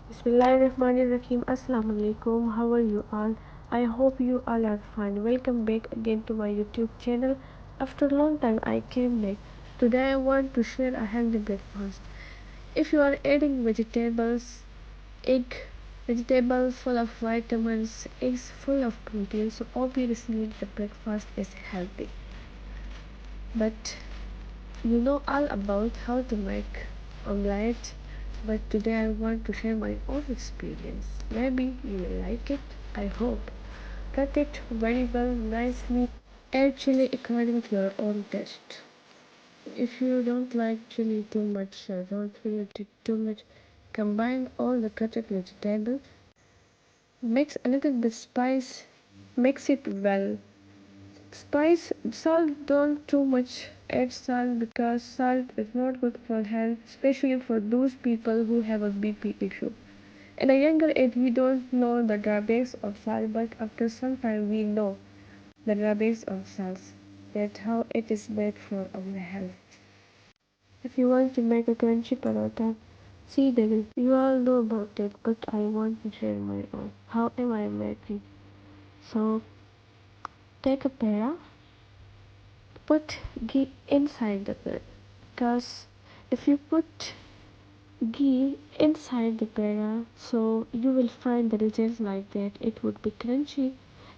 Bismillahirrahmanirrahim. Assalamu alaikum. How are you all? I hope you all are fine. Welcome back again to my YouTube channel. After a long time, I came back. Today, I want to share a healthy breakfast. If you are eating egg, vegetables full of vitamins, eggs full of protein, so obviously the breakfast is healthy. But you know all about how to make omelette, but today I want to share my own experience. Maybe you will like it, I hope. Cut it very well, nicely. Add chili according to your own taste. If you don't like chili too much, don't feel it too much. Combine all the cut vegetables. Mix a little bit spice. Mix it well. Spice, salt, don't too much add salt because salt is not good for health, especially for those people who have a BP issue. In a younger age, we don't know the drawbacks of salt, but after some time, we know the drawbacks of salt. That's how it is bad for our health. If you want to make a crunchy paratha, see the you all know about it, but I want to share my own. How am I making? So take a para, put ghee inside the bread, because if you put ghee inside the pera, so you will find the results like that. It would be crunchy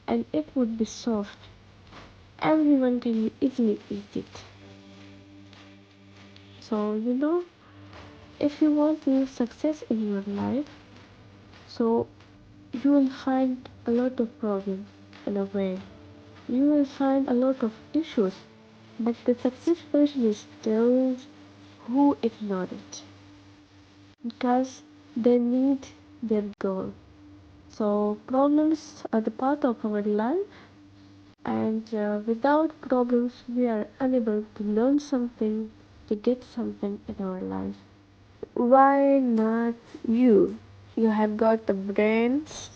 and it would be soft. Everyone can easily eat it. So if you want to success in your life, so you will find a lot of problems in a way. You will find a lot of issues, but the success person is those who ignore it because they need their goal. So, problems are the part of our life, and without problems, we are unable to learn something, to get something in our life. Why not you? You have got the brains,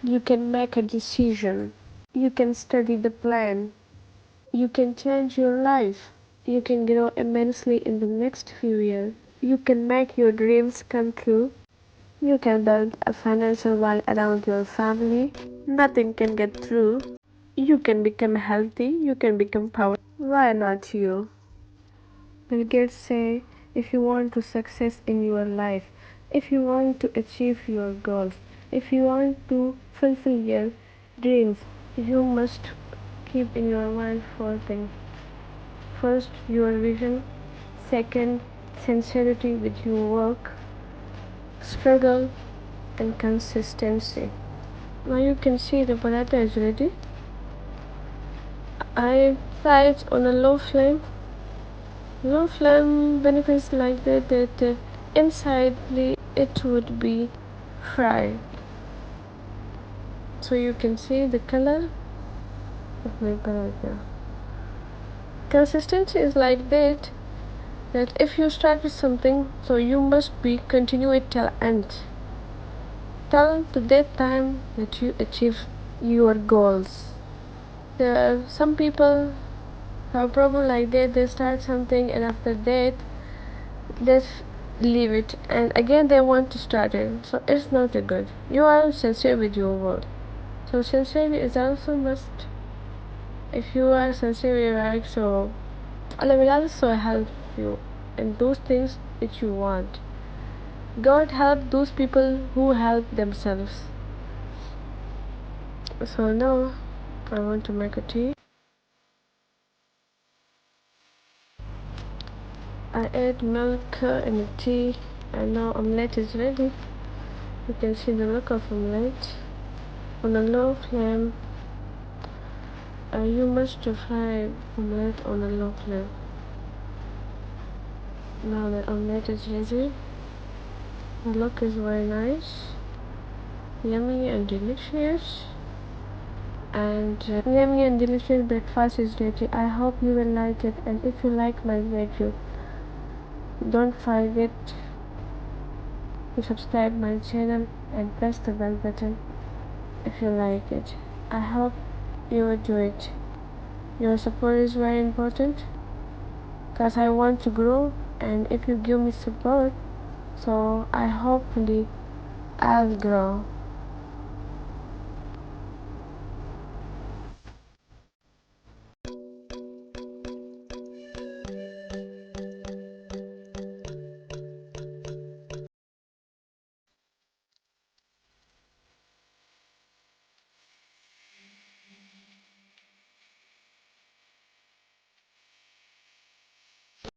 you can make a decision, you can study the plan, you can change your life, you can grow immensely in the next few years, you can make your dreams come true. You can build a financial wall around your family. Nothing can get through. You can become healthy. You can become powerful. Why not you? Bill Gates say if you want to success in your life, if you want to achieve your goals, if you want to fulfill your dreams, you must keep in your mind four things. First, your vision. Second, sincerity with your work. Struggle and consistency. Now you can see the paratha is ready. I fry it on a low flame. Low flame benefits like that insidely it would be fried. So you can see the color of my paratha. Consistency is like that if you start with something, so you must be continue it till end. Till to that time that you achieve your goals. There are some people have a problem like that, they start something and after that they leave it and again they want to start it. So it's not a good. You are sincere with your word. So sincerity is also must. If you are sincere with your work, so Allah will also help you in those things that you want. God help those people who help themselves. So now I want to make a tea. I add milk in the tea and now omelette is ready. You can see the look of omelette on a low flame. You must fry omelette on a low flame. Now the omelette is ready. The look is very nice, yummy and delicious. And yummy and delicious breakfast is ready. I hope you will like it. And if you like my video, don't forget to subscribe my channel and press the bell button if you like it. I hope you will do it. Your support is very important because I want to grow, and if you give me support, so I hopefully I'll grow.